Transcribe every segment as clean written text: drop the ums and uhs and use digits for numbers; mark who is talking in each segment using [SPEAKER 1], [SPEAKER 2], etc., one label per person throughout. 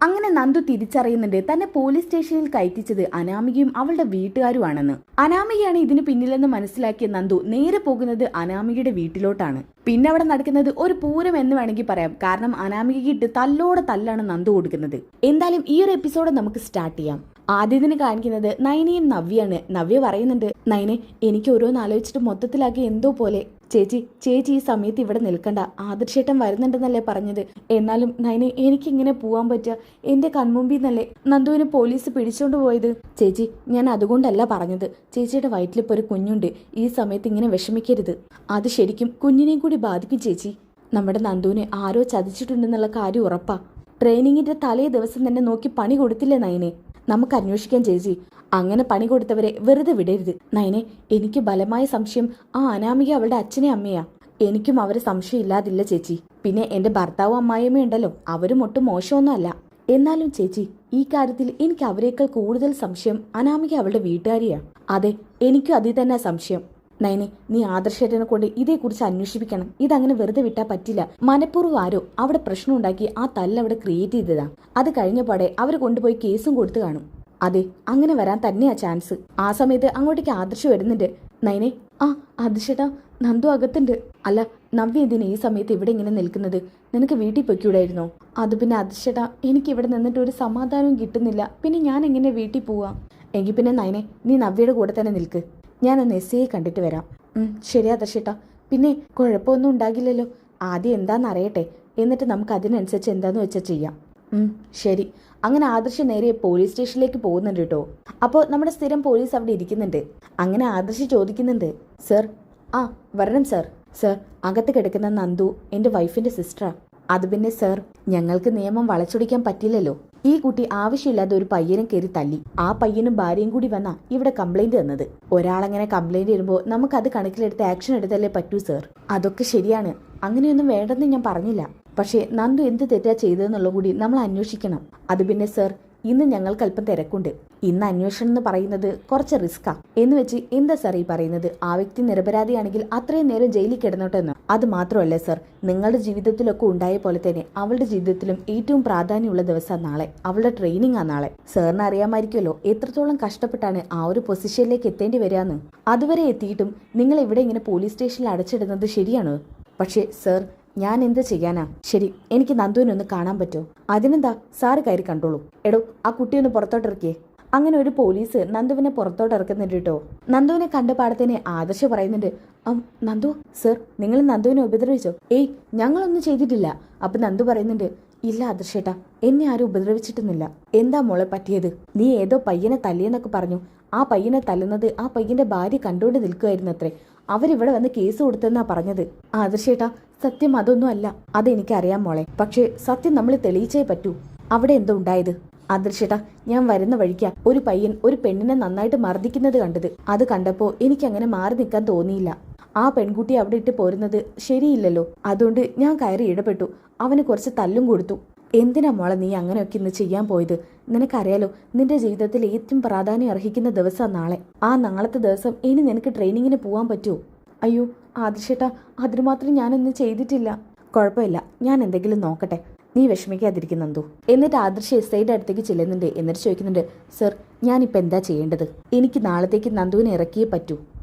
[SPEAKER 1] അങ്ങനെ നന്ദു തിരിച്ചറിയുന്നുണ്ട് തന്നെ പോലീസ് സ്റ്റേഷനിൽ കയറ്റിച്ചത് അനാമികയും അവളുടെ വീട്ടുകാരുമാണെന്ന്. അനാമികയാണ് ഇതിന് പിന്നിലെന്ന് മനസ്സിലാക്കിയ നന്ദു നേരെ പോകുന്നത് അനാമികയുടെ വീട്ടിലോട്ടാണ്. പിന്നെ അവിടെ നടക്കുന്നത് ഒരു പൂരം എന്ന് വേണമെങ്കിൽ പറയാം. കാരണം അനാമികയിട്ട് തല്ലോടെ തല്ലാണ് നന്ദു കൊടുക്കുന്നത്. എന്തായാലും ഈ ഒരു എപ്പിസോഡ് നമുക്ക് സ്റ്റാർട്ട് ചെയ്യാം. ആദ്യത്തിന് കാണിക്കുന്നത് നയനയും നവ്യാണ്. നവ്യ പറയുന്നുണ്ട്, നയനെ എനിക്ക് ഓരോന്ന് ആലോചിച്ചിട്ട് മൊത്തത്തിലാക്കി എന്തോ പോലെ. ചേച്ചി ഈ സമയത്ത് ഇവിടെ നിൽക്കണ്ട, ആദർശേട്ടൻ വരുന്നുണ്ടെന്നല്ലേ പറഞ്ഞത്. എന്നാലും നയനെ എനിക്കിങ്ങനെ പോവാൻ പറ്റുക? എന്റെ കൺമുമ്പിൽ നിന്നല്ലേ നന്ദുവിനെ പോലീസ് പിടിച്ചോണ്ട് പോയത്. ചേച്ചി ഞാൻ അതുകൊണ്ടല്ല പറഞ്ഞത്. ചേച്ചിയുടെ വയറ്റിലിപ്പോൾ ഒരു കുഞ്ഞുണ്ട്. ഈ സമയത്ത് ഇങ്ങനെ വിഷമിക്കരുത്. അത് ശരിക്കും കുഞ്ഞിനെയും കൂടി ബാധിക്കും ചേച്ചി. നമ്മുടെ നന്ദുവിനെ ആരോ ചതിച്ചിട്ടുണ്ടെന്നുള്ള കാര്യം ഉറപ്പാ. ട്രെയിനിങ്ങിന്റെ തലേ ദിവസം തന്നെ നോക്കി പണി കൊടുത്തില്ലേ നയനെ? നമുക്ക് അന്വേഷിക്കാൻ ചേച്ചി. അങ്ങനെ പണി കൊടുത്തവരെ വെറുതെ വിടരുത്. നയനെ എനിക്ക് ബലമായ സംശയം ആ അനാമിക അവളുടെ അച്ഛനെ അമ്മയാ. എനിക്കും അവരെ സംശയം ഇല്ലാതില്ല ചേച്ചി. പിന്നെ എന്റെ ഭർത്താവും അമ്മായിയമ്മയുണ്ടല്ലോ, അവരും ഒട്ടും മോശമൊന്നും അല്ല. എന്നാലും ചേച്ചി ഈ കാര്യത്തിൽ എനിക്ക് അവരെക്കാൾ കൂടുതൽ സംശയം അനാമിക അവളുടെ വീട്ടുകാരിയാ. അതെ, എനിക്കും അതിൽ തന്നെ സംശയം. നയനെ നീ ആദർശേട്ടനെ കൊണ്ട് ഇതേക്കുറിച്ച് അന്വേഷിപ്പിക്കണം. ഇതങ്ങനെ വെറുതെ വിട്ടാൽ പറ്റില്ല. മനഃപൂർവ്വം ആരോ അവിടെ പ്രശ്നം ഉണ്ടാക്കി ആ തല്ലവിടെ ക്രിയേറ്റ് ചെയ്തതാ. അത് കഴിഞ്ഞപാടെ അവർ കൊണ്ടുപോയി കേസും കൊടുത്തു കാണും. അതെ, അങ്ങനെ വരാൻ തന്നെയാ ചാൻസ്. ആ സമയത്ത് അങ്ങോട്ടേക്ക് ആദർശ് വരുന്നുണ്ട്. നയനെ ആദർശേട്ടാ നന്ദു അകത്തുണ്ട്. അല്ല നവ്യ എന്തിനാ ഈ സമയത്ത് ഇവിടെ ഇങ്ങനെ നിൽക്കുന്നത്? നിനക്ക് വീട്ടിൽ പൊയ്ക്കൂടായിരുന്നോ? അത് പിന്നെ ആദർശേട്ടാ എനിക്ക് ഇവിടെ നിന്നിട്ട് ഒരു സമാധാനവും കിട്ടുന്നില്ല. പിന്നെ ഞാൻ എങ്ങനെ വീട്ടിൽ പോവാ? എങ്കിൽ പിന്നെ നയനെ നീ നവ്യയുടെ കൂടെ തന്നെ നിൽക്ക്. ഞാനൊന്ന് എസ് കണ്ടിട്ട് വരാം. ശരി ആദർശേട്ടാ. പിന്നെ കുഴപ്പമൊന്നും ഉണ്ടാകില്ലല്ലോ? ആദ്യം എന്താണെന്ന് അറിയട്ടെ, എന്നിട്ട് നമുക്ക് അതിനനുസരിച്ച് എന്താന്ന് വെച്ചാൽ ചെയ്യാം. ശരി. അങ്ങനെ ആദർശ് നേരെ പോലീസ് സ്റ്റേഷനിലേക്ക് പോകുന്നുണ്ട് കേട്ടോ. അപ്പോൾ നമ്മുടെ സ്ഥിരം പോലീസ് അവിടെ ഇരിക്കുന്നുണ്ട്. അങ്ങനെ ആദർശ് ചോദിക്കുന്നുണ്ട്, സർ വരണം സർ. സർ അകത്ത് കിടക്കുന്ന നന്ദു എൻ്റെ വൈഫിൻ്റെ സിസ്റ്ററാ. അത് പിന്നെ സർ ഞങ്ങൾക്ക് നിയമം വളച്ചൊടിക്കാൻ പറ്റില്ലല്ലോ. ഈ കുട്ടി ആവശ്യമില്ലാതെ ഒരു പയ്യനെ കയറി തല്ലി. ആ പയ്യനും ഭാര്യയും കൂടി വന്നാ ഇവിടെ കംപ്ലൈന്റ് തന്നത്. ഒരാളങ്ങനെ കംപ്ലൈന്റ് ചെയ്യുമ്പോൾ നമുക്കത് കണക്കിലെടുത്ത് ആക്ഷൻ എടുത്തല്ലേ പറ്റൂ സർ. അതൊക്കെ ശരിയാണ്, അങ്ങനെയൊന്നും വേണ്ടെന്ന് ഞാൻ പറഞ്ഞില്ല. പക്ഷേ നന്ദു എന്ത് തെറ്റാ ചെയ്തതെന്നുള്ള കൂടി നമ്മൾ അന്വേഷിക്കണം. അത് പിന്നെ സർ ഇന്ന് ഞങ്ങൾക്ക് അല്പം തിരക്കുണ്ട്. ഇന്ന് അന്വേഷണം എന്ന് പറയുന്നത് കുറച്ച് റിസ്ക്കാ. എന്ന് വെച്ച് എന്താ സാർ ഈ പറയുന്നത്? ആ വ്യക്തി നിരപരാധിയാണെങ്കിൽ അത്രയും നേരം ജയിലിൽ കിടന്നോട്ടെന്ന്. അത് മാത്രമല്ല സർ, നിങ്ങളുടെ ജീവിതത്തിലൊക്കെ ഉണ്ടായ പോലെ തന്നെ അവളുടെ ജീവിതത്തിലും ഏറ്റവും പ്രാധാന്യമുള്ള ദിവസം നാളെ. അവളുടെ ട്രെയിനിങ് ആ നാളെ. സാറിന് അറിയാമായിരിക്കുമല്ലോ എത്രത്തോളം കഷ്ടപ്പെട്ടാണ് ആ ഒരു പൊസിഷനിലേക്ക് എത്തേണ്ടി വരികയെന്ന്. അതുവരെ എത്തിയിട്ടും നിങ്ങൾ ഇവിടെ ഇങ്ങനെ പോലീസ് സ്റ്റേഷനിൽ അടച്ചിടുന്നത് ശരിയാണോ? പക്ഷേ സർ ഞാൻ എന്ത് ചെയ്യാനാ? ശരി, എനിക്ക് നന്ദുവിനൊന്ന് കാണാൻ പറ്റുമോ? അതിനെന്താ, സാറ് കയറി കണ്ടോളൂ. എടോ ആ കുട്ടിയൊന്ന് പുറത്തോട്ടിറക്കിയേ. അങ്ങനെ ഒരു പോലീസ് നന്ദുവിനെ പുറത്തോട്ടിറക്കുന്നുണ്ട് കേട്ടോ. നന്ദുവിനെ കണ്ട പാടത്തേനെ ആദർശ് പറയുന്നുണ്ട്, നന്ദു സർ നിങ്ങൾ നന്ദുവിനെ ഉപദ്രവിച്ചോ? ഞങ്ങളൊന്നും ചെയ്തിട്ടില്ല. അപ്പൊ നന്ദു പറയുന്നുണ്ട്, ഇല്ല ആദർശേട്ടാ എന്നെ ആരും ഉപദ്രവിച്ചിട്ടൊന്നുമില്ല. എന്താ മോളെ പറ്റിയത്? നീ ഏതോ പയ്യനെ തല്ലിയെന്നൊക്കെ പറഞ്ഞു. ആ പയ്യനെ തല്ലുന്നത് ആ പയ്യന്റെ ഭാര്യ കണ്ടുകൊണ്ട് നിൽക്കുമായിരുന്നു അത്രേ. അവരിവിടെ വന്ന് കേസ് കൊടുത്തെന്നാ പറഞ്ഞത്. ആദർശേട്ടാ സത്യം അതൊന്നും അല്ല. അതെനിക്കറിയാം മോളെ. പക്ഷേ സത്യം നമ്മൾ തെളിയിച്ചേ പറ്റൂ. അവിടെ എന്തോ ഉണ്ടായത്? ആദർശേട്ടാ ഞാൻ വരുന്ന വഴിക്കാ ഒരു പയ്യൻ ഒരു പെണ്ണിനെ നന്നായിട്ട് മർദ്ദിക്കുന്നത് കണ്ടത്. അത് കണ്ടപ്പോ എനിക്ക് അങ്ങനെ മാറി നിൽക്കാൻ തോന്നിയില്ല. ആ പെൺകുട്ടി അവിടെ ഇട്ട് പോരുന്നത് ശരിയില്ലല്ലോ. അതുകൊണ്ട് ഞാൻ കയറി ഇടപെട്ടു. അവന് കുറച്ച് തല്ലും കൊടുത്തു. എന്തിനാ മോളെ നീ അങ്ങനെയൊക്കെ ഇന്ന് ചെയ്യാൻ പോയത്? നിനക്കറിയാലോ നിന്റെ ജീവിതത്തിൽ ഏറ്റവും പ്രാധാന്യം അർഹിക്കുന്ന ദിവസം നാളെ. ആ നാളത്തെ ദിവസം ഇനി നിനക്ക് ട്രെയിനിങ്ങിന് പോകാൻ പറ്റുമോ? അയ്യോ ആദർശേട്ടാ അതിന് മാത്രം ഞാനൊന്നും ചെയ്തിട്ടില്ല. കുഴപ്പമില്ല, ഞാൻ എന്തെങ്കിലും നോക്കട്ടെ, നീ വിഷമിക്കാതിരിക്കും നന്ദു. എന്നിട്ട് ആദർശ് എസ് ഐയുടെ അടുത്തേക്ക് ചെല്ലുന്നുണ്ട്. എന്നിട്ട് ചോദിക്കുന്നുണ്ട്, സർ ഞാനിപ്പോൾ എന്താ ചെയ്യേണ്ടത്? എനിക്ക് നാളത്തേക്ക് നന്ദുവിനെ ഇറക്കിയേ പറ്റൂ.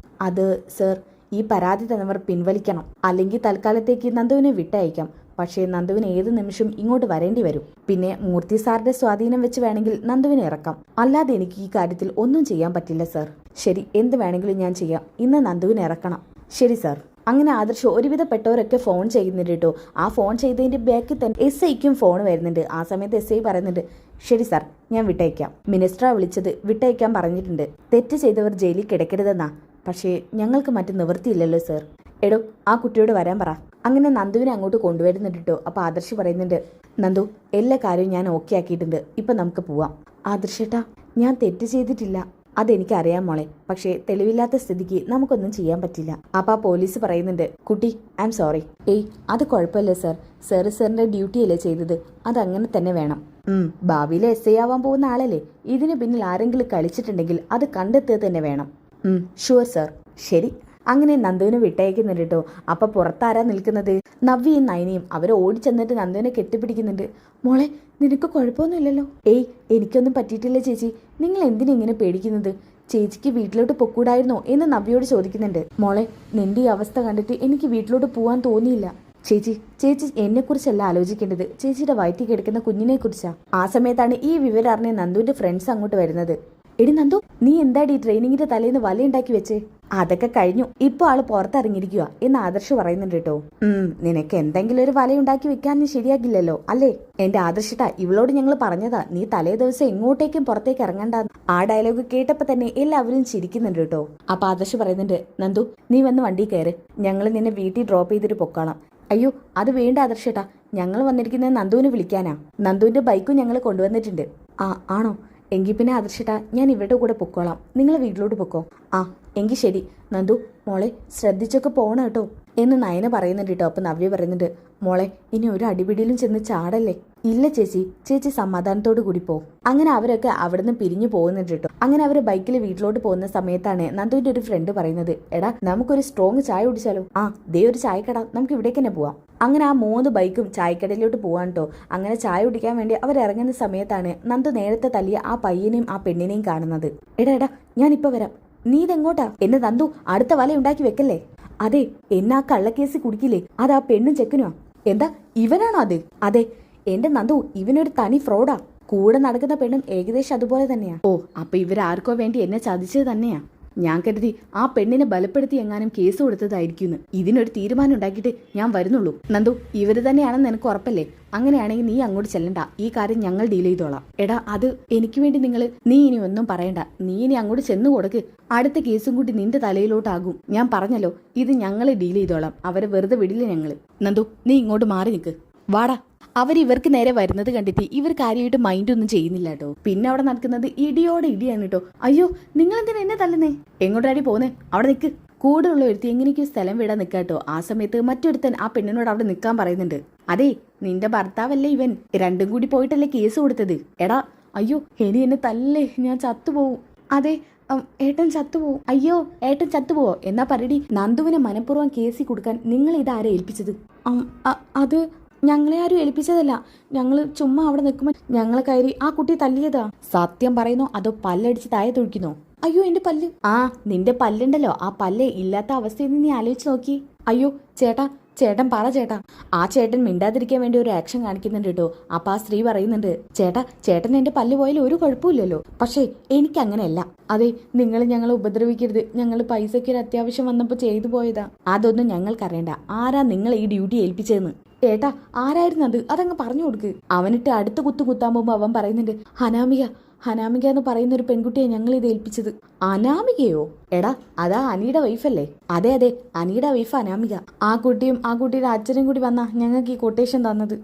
[SPEAKER 1] അത് സർ ഈ പരാതി തന്നവർ പിൻവലിക്കണം. അല്ലെങ്കിൽ തൽക്കാലത്തേക്ക് നന്ദുവിനെ വിട്ടയക്കാം. പക്ഷേ നന്ദുവിന് ഏത് നിമിഷം ഇങ്ങോട്ട് വരേണ്ടി വരും. പിന്നെ മൂർത്തി സാറിന്റെ സ്വാധീനം വെച്ച് വേണമെങ്കിൽ നന്ദുവിനെ ഇറക്കാം. അല്ലാതെ എനിക്ക് ഈ കാര്യത്തിൽ ഒന്നും ചെയ്യാൻ പറ്റില്ല സർ. ശരി, എന്ത് വേണമെങ്കിലും ഞാൻ ചെയ്യാം. ഇന്ന് നന്ദുവിനെ ഇറക്കണം. ശരി സർ. അങ്ങനെ ആദർശ് ഒരുവിധപ്പെട്ടവരൊക്കെ ഫോൺ ചെയ്യുന്നുണ്ട് കേട്ടോ. ആ ഫോൺ ചെയ്തതിന്റെ ബാക്കിൽ തന്നെ എസ് ഐക്കും ഫോൺ വരുന്നുണ്ട്. ആ സമയത്ത് എസ് ഐ പറയുന്നുണ്ട്, ശരി സാർ ഞാൻ വിട്ടയക്കാം. മിനിസ്റ്ററാ വിളിച്ചത്, വിട്ടയക്കാൻ പറഞ്ഞിട്ടുണ്ട്. തെറ്റ് ചെയ്തവർ ജയിലിൽ കിടക്കരുതെന്നാ. പക്ഷേ ഞങ്ങൾക്ക് മറ്റു നിവൃത്തിയില്ലല്ലോ സർ. എടോ ആ കുട്ടിയോട് വരാൻ പറ. അങ്ങനെ നന്ദുവിനെ അങ്ങോട്ട് കൊണ്ടുവരുന്നുണ്ട് കേട്ടോ. അപ്പോൾ ആദർശ് പറയുന്നുണ്ട്, നന്ദു എല്ലാ കാര്യവും ഞാൻ ഓക്കെ ആക്കിയിട്ടുണ്ട്, ഇപ്പം നമുക്ക് പോവാം. ആദർശേട്ടാ ഞാൻ തെറ്റ് ചെയ്തിട്ടില്ല. അതെനിക്കറിയാം മോളെ. പക്ഷേ തെളിവില്ലാത്ത സ്ഥിതിക്ക് നമുക്കൊന്നും ചെയ്യാൻ പറ്റില്ല. അപ്പോൾ ആ പോലീസ് പറയുന്നുണ്ട്, കുട്ടി ഐ എം സോറി. അത് കുഴപ്പമില്ല സർ. സാറിന്റെ ഡ്യൂട്ടിയല്ലേ ചെയ്തത്, അതങ്ങനെ തന്നെ വേണം. ഭാവിയിലെ എസ് ഐ ആവാൻ പോകുന്ന ആളല്ലേ. ഇതിന് പിന്നിൽ ആരെങ്കിലും കളിച്ചിട്ടുണ്ടെങ്കിൽ അത് കണ്ടെത്തുക തന്നെ വേണം. Sure sir. ശരി. അങ്ങനെ നന്ദുവിനെ വിട്ടയക്കുന്നുണ്ട് കേട്ടോ. അപ്പൊ പുറത്താരാ നിൽക്കുന്നത്? നവ്യയും നയനയും. അവർ ഓടിച്ചെന്നിട്ട് നന്ദുവിനെ കെട്ടിപ്പിടിക്കുന്നുണ്ട്. മോളെ നിനക്ക് കുഴപ്പമൊന്നുമില്ലല്ലോ? ഏയ്, എനിക്കൊന്നും പറ്റിയിട്ടില്ല ചേച്ചി. നിങ്ങൾ എന്തിനാ ഇങ്ങനെ പേടിക്കുന്നത്? ചേച്ചിക്ക് വീട്ടിലോട്ട് പൊക്കൂടായിരുന്നോ എന്ന് നവ്യയോട് ചോദിക്കുന്നുണ്ട്. മോളെ, നിന്റെ ഈ അവസ്ഥ കണ്ടിട്ട് എനിക്ക് വീട്ടിലോട്ട് പോവാൻ തോന്നിയില്ല. ചേച്ചി എന്നെക്കുറിച്ചല്ല ആലോചിക്കേണ്ടത്, ചേച്ചിയുടെ വയറ്റിൽ കിടക്കുന്ന കുഞ്ഞിനെ കുറിച്ചാ. ആ സമയത്താണ് ഈ വിവരം അറിഞ്ഞ നന്ദുവിന്റെ ഫ്രണ്ട്സ് അങ്ങോട്ട് വരുന്നത്. എടി നന്ദു, നീ എന്താടി ട്രെയിനിങ്ങിന്റെ തലേന്ന് വലയുണ്ടാക്കി വെച്ചേ? അതൊക്കെ കഴിഞ്ഞു, ഇപ്പൊ ആള് പുറത്തിറങ്ങിയിരിക്കുക എന്ന് ആദർശ് പറയുന്നുണ്ട് കേട്ടോ. നിനക്ക് എന്തെങ്കിലും ഒരു വലയുണ്ടാക്കി വെക്കാൻ ശരിയാകില്ലല്ലോ അല്ലേ? എന്റെ ആദർശട്ടാ, ഇവളോട് ഞങ്ങൾ പറഞ്ഞതാ നീ തലേ ദിവസം എങ്ങോട്ടേക്കും പുറത്തേക്ക് ഇറങ്ങണ്ട. ആ ഡയലോഗ് കേട്ടപ്പോ തന്നെ എല്ലാവരും ചിരിക്കുന്നുണ്ട് കേട്ടോ. അപ്പൊ ആദർശ് പറയുന്നുണ്ട്, നന്ദു നീ വന്ന് വണ്ടി കയറ്, ഞങ്ങൾ നിന്നെ വീട്ടിൽ ഡ്രോപ്പ് ചെയ്തിട്ട് പൊക്കോളാം. അയ്യോ, അത് വേണ്ട ആദർശേട്ടാ, ഞങ്ങൾ വന്നിരിക്കുന്നത് നന്ദുവിനെ വിളിക്കാനാ. നന്ദുവിന്റെ ബൈക്കും ഞങ്ങൾ കൊണ്ടുവന്നിട്ടുണ്ട്. ആണോ? എങ്കിൽ പിന്നെ ആദർശേട്ടാ, ഞാൻ ഇവരുടെ കൂടെ പൊക്കോളാം, നിങ്ങൾ വീട്ടിലോട്ട് പൊക്കോ. എങ്കിൽ ശരി നന്ദു, മോളെ ശ്രദ്ധിച്ചൊക്കെ പോണം കേട്ടോ എന്ന് നയന പറയുന്നുണ്ട് കേട്ടോ. അപ്പൊ നവ്യ പറയുന്നുണ്ട്, മോളെ ഇനി ഒരു അടിപിടിയിലും ചെന്ന് ചാടല്ലേ. ഇല്ല ചേച്ചി സമാധാനത്തോടു കൂടി പോ. അങ്ങനെ അവരൊക്കെ അവിടുന്ന് പിരിഞ്ഞു പോകുന്നുണ്ട് കേട്ടോ. അങ്ങനെ അവർ ബൈക്കിൽ വീട്ടിലോട്ട് പോകുന്ന സമയത്താണ് നന്ദുവിന്റെ ഒരു ഫ്രണ്ട് പറയുന്നത്, എടാ നമുക്കൊരു സ്ട്രോങ് ചായ കുടിച്ചാലോ? ദേ ഒരു ചായക്കട, നമുക്ക് ഇവിടേക്ക് തന്നെ പോവാം. അങ്ങനെ ആ 3 ബൈക്കും ചായക്കടയിലോട്ട് പോവാൻ കേട്ടോ. അങ്ങനെ ചായ കുടിക്കാൻ വേണ്ടി അവരിറങ്ങുന്ന സമയത്താണ് നന്ദു നേരത്തെ തല്ലിയ ആ പയ്യനെയും ആ പെണ്ണിനെയും കാണുന്നത്. എടാ ഞാനിപ്പോ വരാം, നീ ഇതെങ്ങോട്ടാ? എന്നെ നന്ദു അടുത്ത വല ഉണ്ടാക്കി വെക്കല്ലേ. അതെ, എന്നാ കള്ളക്കേസ് കുടിക്കില്ലേ, അതാ പെണ്ണും ചെക്കനുമാ. എന്താ, ഇവനാണോ അത്? അതെ എന്റെ നന്ദു, ഇവനൊരു തനി ഫ്രോഡാ. കൂടെ നടക്കുന്ന പെണ്ണും ഏകദേശം അതുപോലെ തന്നെയാ. ഓ, അപ്പൊ ഇവരാർക്കോ വേണ്ടി എന്നെ ചതിച്ചത് തന്നെയാ. ഞാൻ കരുതി ആ പെണ്ണിനെ ബലപ്പെടുത്തി എങ്ങാനും കേസ് കൊടുത്തതായിരിക്കും. ഇതിനൊരു തീരുമാനം ഉണ്ടാക്കിയിട്ട് ഞാൻ വരുന്നുള്ളൂ. നന്ദു, ഇവര് തന്നെയാണെന്ന് എനിക്ക് ഉറപ്പല്ലേ? അങ്ങനെയാണെങ്കിൽ നീ അങ്ങോട്ട് ചെല്ലണ്ട, ഈ കാര്യം ഞങ്ങൾ ഡീൽ ചെയ്തോളാം. എടാ, അത് എനിക്ക് വേണ്ടി നീ ഇനി ഒന്നും പറയണ്ട, നീ ഇനി അങ്ങോട്ട് ചെന്നു കൊടുക്ക്. അടുത്ത കേസും കൂടി നിന്റെ തലയിലോട്ടാകും. ഞാൻ പറഞ്ഞല്ലോ, ഇത് ഞങ്ങൾ ഡീൽ ചെയ്തോളാം, അവരെ വെറുതെ വിടില്ല ഞങ്ങള്. നന്ദു, നീ ഇങ്ങോട്ട് മാറി നിൽക്ക്, വാടാ. ഇവർക്ക് നേരെ വരുന്നത് കണ്ടിട്ട് ഇവർ കാര്യമായിട്ട് മൈൻഡ് ഒന്നും ചെയ്യുന്നില്ല കേട്ടോ. പിന്നെ അവിടെ നടക്കുന്നത് ഇടിയോടെ ഇടിയാണ് കേട്ടോ. അയ്യോ, നിങ്ങൾ എന്തിനാ എന്നെ തല്ലുന്നേ? എങ്ങോട്ടാടി പോന്നേ? അവിടെ നിൽക്ക്. കൂടെ ഉള്ള ഒരുത്തി എങ്ങനെയൊക്കെ സ്ഥലം വിടാൻ നിൽക്കാട്ടോ. ആ സമയത്ത് മറ്റൊരുത്തൻ ആ പെണ്ണിനോട് അവിടെ നിൽക്കാൻ പറയുന്നുണ്ട്. അതെ, നിന്റെ ഭർത്താവല്ലേ ഇവൻ, രണ്ടും കൂടി പോയിട്ടല്ലേ കേസ് കൊടുത്തത്. എടാ, അയ്യോ ഇനി എന്നെ തല്ലേ, ഞാൻ ചത്തുപോവും. അതെ, ഏട്ടൻ ചത്തുപോവും. അയ്യോ ഏട്ടൻ ചത്തുപോവോ? എന്നാ പറയടി, നന്ദുവിനെ മനഃപൂർവ്വം കേസിൽ കൊടുക്കാൻ നിങ്ങൾ ഇതാരെ ഏൽപ്പിച്ചത്? അത് ഞങ്ങളെ ആരും ഏൽപ്പിച്ചതല്ല, ഞങ്ങള് ചുമ്മാ അവിടെ നിൽക്കുമ്പോൾ ഞങ്ങളെ കയറി ആ കുട്ടി തല്ലിയതാ. സത്യം പറയുന്നോ അതോ പല്ലടിച്ച് താഴെ തൊഴിക്കുന്നോ? അയ്യോ എന്റെ പല്ല്. നിന്റെ പല്ലുണ്ടല്ലോ, ആ പല്ല് ഇല്ലാത്ത അവസ്ഥയിൽ നീ ആലോചിച്ച് നോക്കി. അയ്യോ ചേട്ടൻ പറ ചേട്ടാ. ആ ചേട്ടൻ മിണ്ടാതിരിക്കാൻ വേണ്ടി ഒരു ആക്ഷൻ കാണിക്കുന്നുണ്ട് കേട്ടോ. അപ്പൊ ആ സ്ത്രീ പറയുന്നുണ്ട്, ചേട്ടൻ എന്റെ പല്ല് പോയാലും ഒരു കുഴപ്പമില്ലല്ലോ, പക്ഷേ എനിക്ക് അങ്ങനെയല്ല. അതെ, നിങ്ങൾ ഞങ്ങളെ ഉപദ്രവിക്കരുത്, ഞങ്ങൾ പൈസയ്ക്ക് ഒരു അത്യാവശ്യം വന്നപ്പോൾ ചെയ്തു പോയതാ. അതൊന്നും ഞങ്ങൾക്കറിയണ്ട, ആരാ നിങ്ങൾ ഈ ഡ്യൂട്ടി ഏൽപ്പിച്ചതെന്ന്. ഏട്ടാ, ആരായിരുന്നു അത്? അതങ്ങ് പറഞ്ഞു കൊടുക്ക്. അവനിട്ട് അടുത്ത കുത്താൻ പോകുമ്പോ അവൻ പറയുന്നുണ്ട്, ഹനാമിക എന്ന് പറയുന്ന ഒരു പെൺകുട്ടിയെ ഞങ്ങൾ ഇത് ഏൽപ്പിച്ചത്. അനാമികയോ? എടാ, അതാ അനിയുടെ വൈഫല്ലേ? അതെ അനിയുടെ വൈഫ് അനാമിക. ആ കുട്ടിയും ആ കുട്ടിയുടെ അച്ഛനും കൂടി വന്നാ ഞങ്ങൾക്ക് ഈ കൊട്ടേഷൻ തന്നത്.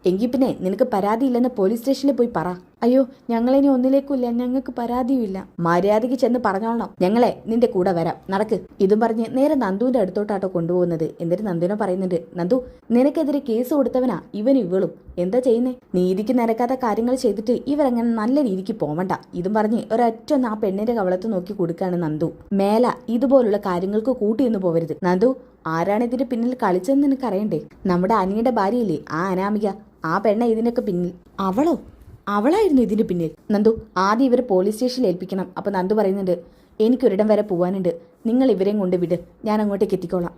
[SPEAKER 1] എങ്കിൽ പിന്നെ നിനക്ക് പരാതിയില്ലെന്ന് പോലീസ് സ്റ്റേഷനിൽ പോയി പറ. അയ്യോ, ഞങ്ങളിനി ഒന്നിലേക്കുമില്ല, ഞങ്ങൾക്ക് പരാതിയുമില്ല. മര്യാദയ്ക്ക് ചെന്ന് പറഞ്ഞോളണം, ഞങ്ങളെ നിന്റെ കൂടെ വരാം, നടക്ക്. ഇതും പറഞ്ഞ് നേരെ നന്ദുവിന്റെ അടുത്തോട്ടാട്ടോ കൊണ്ടുപോകുന്നത്. എന്നിട്ട് നന്ദുവിനെ പറയുന്നുണ്ട്, നന്ദു നിനക്കെതിരെ കേസ് കൊടുത്തവനാ ഇവനും ഇവളും, എന്താ ചെയ്യുന്നേ? നീതിക്ക് നിരക്കാത്ത കാര്യങ്ങൾ ചെയ്തിട്ട് ഇവരങ്ങനെ നല്ല രീതിക്ക് പോവണ്ട. ഇതും പറഞ്ഞ് ഒരൊറ്റ ആ പെണ്ണിന്റെ കവളത്ത് നോക്കി കൊടുക്കാണ് നന്ദു. മേല ഇതുപോലുള്ള കാര്യങ്ങൾക്ക് കൂട്ടിയൊന്നു പോവരുത്. നന്ദു, ആരാണ് ഇതിന്റെ പിന്നിൽ കളിച്ചതെന്ന് നിനക്കറിയണ്ടേ? നമ്മുടെ അനിയുടെ ഭാര്യയില്ലേ ആ അനാമിക, ആ പെണ്ണ ഇതിനൊക്കെ പിന്നിൽ. അവളായിരുന്നു ഇതിന് പിന്നിൽ. നന്ദു, ആദ്യം ഇവരെ പോലീസ് സ്റ്റേഷനിൽ ഏൽപ്പിക്കണം. അപ്പൊ നന്ദു പറയുന്നുണ്ട്, എനിക്കൊരിടം വരെ പോവാനുണ്ട്, നിങ്ങൾ ഇവരെയും കൊണ്ട് വിട്, ഞാൻ അങ്ങോട്ടേക്ക് എത്തിക്കോളാം.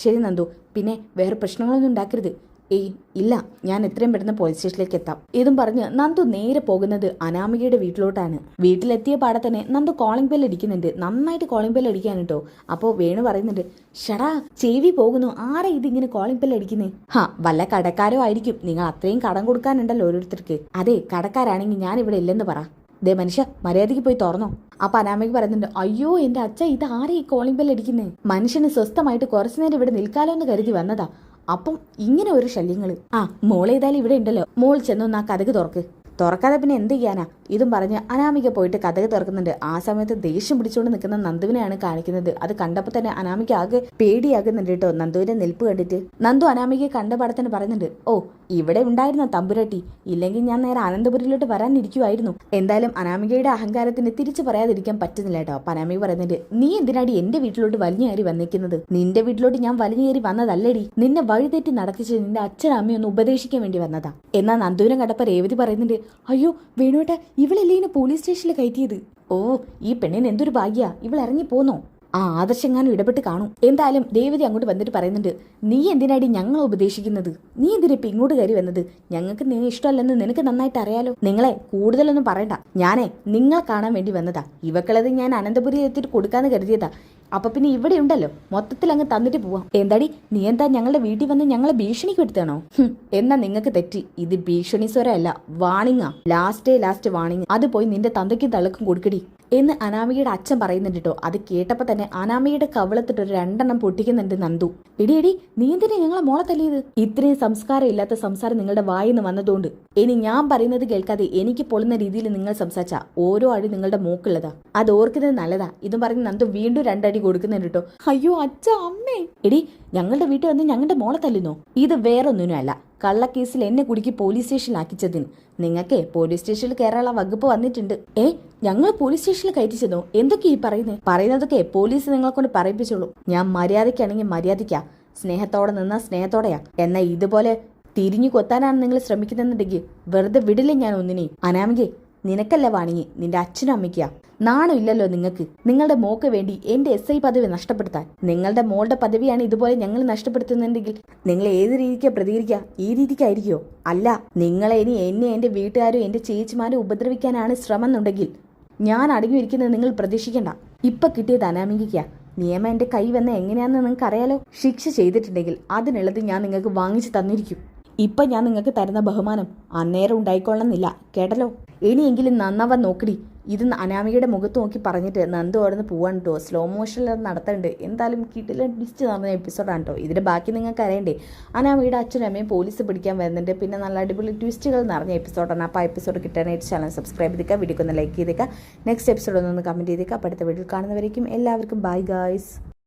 [SPEAKER 1] ശരി നന്ദു, പിന്നെ വേറെ പ്രശ്നങ്ങളൊന്നും ഉണ്ടാക്കരുത്. ഏയ് ഇല്ല, ഞാൻ എത്രയും പെട്ടെന്ന് പോലീസ് സ്റ്റേഷനിലേക്ക് എത്താം. ഇതും പറഞ്ഞ് നന്ദു നേരെ പോകുന്നത് അനാമികയുടെ വീട്ടിലോട്ടാണ്. വീട്ടിലെത്തിയ പാടെ തന്നെ നന്ദു കോളിംഗ് ബെൽ അടിക്കുന്നുണ്ട്. നന്നായിട്ട് കോളിംഗ് ബെൽ അടിക്കാൻ കേട്ടോ. അപ്പോൾ വേണു പറയുന്നുണ്ട്, ഷടാ ചെവി പോകുന്നു, ആരാ ഇതിങ്ങനെ കോളിംഗ് ബെൽ അടിക്കുന്നേ? വല്ല കടക്കാരോ ആയിരിക്കും, നിങ്ങൾ അത്രയും കടം കൊടുക്കാനുണ്ടല്ലോ ഓരോരുത്തർക്ക്. അതെ, കടക്കാരാണെങ്കിൽ ഞാൻ ഇവിടെ ഇല്ലെന്ന് പറ. ദേ മനുഷ്യ, മര്യാദയ്ക്ക് പോയി തുറന്നോ. അപ്പൊ അനാമിക പറയുന്നുണ്ട്, അയ്യോ എന്റെ അച്ഛ, ഇത് ആരാ ഈ കോളിംഗ് ബെൽ അടിക്കുന്നേ? മനുഷ്യന് സ്വസ്ഥമായിട്ട് കുറച്ചു നേരം ഇവിടെ നിൽക്കാലോ എന്ന് കരുതി വന്നതാ, അപ്പം ഇങ്ങനെ ഒരു ശല്യങ്ങള്. മോളേതായാലും ഇവിടെ ഉണ്ടല്ലോ, മോൾ ചെന്നൊന്ന് ആ കഥക് തുറക്ക്. തുറക്കാതെ പിന്നെ എന്ത് ചെയ്യാനാ? ഇതും പറഞ്ഞ് അനാമിക പോയിട്ട് കതക് തുറക്കുന്നുണ്ട്. ആ സമയത്ത് ദേഷ്യം പിടിച്ചുകൊണ്ട് നിൽക്കുന്ന നന്ദുവിനെയാണ് കാണിക്കുന്നത്. അത് കണ്ടപ്പോൾ തന്നെ അനാമിക ആകെ പേടിയാകുന്നുണ്ട് കേട്ടോ, നന്ദുവിന്റെ നിൽപ്പ് കണ്ടിട്ട്. നന്ദു അനാമികയെ കണ്ട പടത്തിന് പറയുന്നുണ്ട്, ഓ ഇവിടെ ഉണ്ടായിരുന്ന തമ്പുരാട്ടി, ഇല്ലെങ്കിൽ ഞാൻ നേരെ അനന്തപുരിയിലോട്ട് വരാനിരിക്കുമായിരുന്നു. എന്തായാലും അനാമികയുടെ അഹങ്കാരത്തിന് തിരിച്ചു പറയാതിരിക്കാൻ പറ്റുന്നില്ല കേട്ടോ. അപ്പൊ അനാമിക പറയുന്നുണ്ട്, നീ എന്തിനാടി എന്റെ വീട്ടിലോട്ട് വലിഞ്ഞു കയറി വന്നിരിക്കുന്നത്? നിന്റെ വീട്ടിലോട്ട് ഞാൻ വലിഞ്ഞു കയറി വന്നതല്ലേടി, നിന്നെ വഴിതെറ്റി നടത്തിച്ച് നിന്റെ അച്ഛനും അമ്മയൊന്ന് ഉപദേശിക്കാൻ വേണ്ടി വന്നതാ. എന്നാൽ നന്ദുവിനെ കണ്ടപ്പോ രേവതി പറയുന്നുണ്ട്, അയ്യോ വേണുവേട്ട, ഇവളല്ലേ ഇന്നെ പോലീസ് സ്റ്റേഷനിൽ കയറ്റിയത്? ഓ ഈ പെണ്ണിന് എന്തൊരു ഭാഗ്യ, ഇവൾ ഇറങ്ങി പോന്നോ? ആ ആദർശെങ്ങാനും ഇടപെട്ട് കാണും. എന്തായാലും ദേവതി അങ്ങോട്ട് വന്നിട്ട് പറയുന്നുണ്ട്, നീ എന്തിനാടി ഞങ്ങളെ ഉപദേശിക്കുന്നത്? നീ എന്തിനാ ഇപ്പൊ ഇങ്ങോട്ട് കയറി വന്നത്? ഞങ്ങൾക്ക് നീ ഇഷ്ടമല്ലെന്ന് നിനക്ക് നന്നായിട്ട് അറിയാലോ. നിങ്ങളെ കൂടുതലൊന്നും പറയണ്ട, ഞാനേ നിങ്ങളെ കാണാൻ വേണ്ടി വന്നതാ. ഇവക്കളത് ഞാൻ അനന്തപുരി എത്തിയിട്ട് കൊടുക്കാന്ന് കരുതിയതാ. അപ്പൊ പിന്നെ ഇവിടെ ഉണ്ടല്ലോ, മൊത്തത്തിൽ അങ്ങ് തന്നിട്ട് പോവാം. എന്താടി നീ എന്താ ഞങ്ങളുടെ വീട്ടിൽ വന്ന് ഞങ്ങളെ ഭീഷണിക്ക് എടുത്താണോ? എന്നാ നിങ്ങൾക്ക് തെറ്റി. ഇത് ഭീഷണി സ്വരമല്ല, വാണിങ്ങാ. ലാസ്റ്റ് വാണിങ്. അത് പോയി നിന്റെ തന്തയ്ക്കും തള്ളക്കും കൊടുക്കടി എന്ന് അനാമികയുടെ അച്ഛൻ പറയുന്നുണ്ട് കേട്ടോ. അത് കേട്ടപ്പോ തന്നെ അനാമികയുടെ കവളത്തിട്ട് ഒരു 2 എണ്ണം പൊട്ടിക്കുന്നുണ്ട് നന്ദു. എടി നീ എന്തിനാ ഞങ്ങളെ മോളെ തല്ലിയത്? ഇത്രയും സംസ്കാരം ഇല്ലാത്ത സംസാരം നിങ്ങളുടെ വായിന്ന് വന്നതുകൊണ്ട്. ഇനി ഞാൻ പറയുന്നത് കേൾക്കാതെ എനിക്ക് പൊളുന്ന രീതിയിൽ നിങ്ങൾ സംസാരിച്ച ഓരോ അടി നിങ്ങളുടെ മൂക്കുള്ളതാ. അത് ഓർക്കുന്നത് നല്ലതാ. ഇതും പറഞ്ഞ് നന്ദു വീണ്ടും 2 അടി കൊടുക്കുന്നുണ്ട് കേട്ടോ. അയ്യോ അച്ഛ അമ്മേ. എടി ഞങ്ങളുടെ വീട്ടിൽ വന്ന് ഞങ്ങളുടെ മോളെ തല്ലുന്നോ? ഇത് വേറൊന്നിനും അല്ല, കള്ളക്കേസിൽ എന്നെ കുടുക്കി പോലീസ് സ്റ്റേഷനിലാക്കിച്ചതിന്. നിങ്ങൾക്ക് പോലീസ് സ്റ്റേഷനിൽ കയറാനുള്ള വകുപ്പ് വന്നിട്ടുണ്ട്. ഞങ്ങൾ പോലീസ് സ്റ്റേഷനിൽ കയറ്റിച്ചെന്നോ? എന്തൊക്കെയാ ഈ പറയുന്നതൊക്കെ പോലീസ് നിങ്ങളെ കൊണ്ട് പറയിപ്പിച്ചോളൂ. ഞാൻ മര്യാദയ്ക്കാണെങ്കിൽ മര്യാദയ്ക്കാ, സ്നേഹത്തോടെ നിന്നാ സ്നേഹത്തോടെയാ. എന്നാൽ ഇതുപോലെ തിരിഞ്ഞു കൊത്താനാണ് നിങ്ങൾ ശ്രമിക്കുന്നുണ്ടെങ്കിൽ വെറുതെ വിടില്ല ഞാൻ ഒന്നിനെയും. അനാമികെ, നിനക്കല്ല വാണിങ്ങി, നിന്റെ അച്ഛനും അമ്മയ്ക്കാ. നാണം ഇല്ലല്ലോ നിങ്ങൾക്ക്. നിങ്ങളുടെ മോക്ക് വേണ്ടി എന്റെ SI പദവി നഷ്ടപ്പെടുത്താൻ. നിങ്ങളുടെ മോളുടെ പദവിയാണ് ഇതുപോലെ ഞങ്ങൾ നഷ്ടപ്പെടുത്തുന്നുണ്ടെങ്കിൽ നിങ്ങൾ ഏത് രീതിക്കാ പ്രതികരിക്കുക? ഈ രീതിക്കായിരിക്കോ? അല്ല, നിങ്ങളെ ഇനി എന്നെ എന്റെ വീട്ടുകാരും എന്റെ ചേച്ചിമാരും ഉപദ്രവിക്കാനാണ് ശ്രമം എന്നുണ്ടെങ്കിൽ ഞാൻ അടങ്ങിയിരിക്കുന്നത് നിങ്ങൾ പ്രതീക്ഷിക്കണ്ട. ഇപ്പൊ കിട്ടിയത് അനാമികയ്ക്കാ. നിയമം എന്റെ കൈ വന്ന എങ്ങനെയാണെന്ന് നിങ്ങൾക്ക് അറിയാലോ. ശിക്ഷ ചെയ്തിട്ടുണ്ടെങ്കിൽ അതിനുള്ളത് ഞാൻ നിങ്ങൾക്ക് വാങ്ങിച്ചു തന്നിരിക്കും. ഇപ്പൊ ഞാൻ നിങ്ങൾക്ക് തരുന്ന ബഹുമാനം അന്നേരം ഉണ്ടായിക്കൊള്ളണമെന്നില്ല, കേട്ടല്ലോ. ഇനിയെങ്കിലും നന്നാവാൻ നോക്കടി. ഇത് അനാമികയുടെ മുഖത്ത് നോക്കി പറഞ്ഞിട്ട് നന്ദു അവിടെ നിന്ന് പോവാൻ കേട്ടോ. സ്ലോ മോഷനിൽ അത് നടത്തുന്നുണ്ട്. എന്തായാലും കിട്ടില്ല ഡിസ്റ്റ് നടന്ന എപ്പിസോഡാണ് കേട്ടോ. ഇതിന്റെ ബാക്കി നിങ്ങൾക്ക് അറിയണ്ടേ? അനാമികയുടെ അച്ഛനും അമ്മയും പോലീസ് പിടിക്കാൻ വരുന്നുണ്ട്. പിന്നെ നല്ല അടിപൊളി ട്വിസ്റ്റുകൾ നിറഞ്ഞ എപ്പിസോഡാണ്. അപ്പോൾ ആ എപ്പിസോഡ് കിട്ടാനായിട്ട് ചാനൽ സബ്സ്ക്രൈബ് ചെയ്തേക്കുക, വീഡിയോ ഒന്ന് ലൈക്ക് ചെയ്തേക്കുക, നെക്സ്റ്റ് എപ്പിസോഡ് ഒന്ന് കമൻറ്റ് ചെയ്തേക്കുക. അപ്പോൾ അടുത്ത വീഡിയോയിൽ കാണുന്നവരേക്കും എല്ലാവർക്കും ബൈ ഗായ്സ്.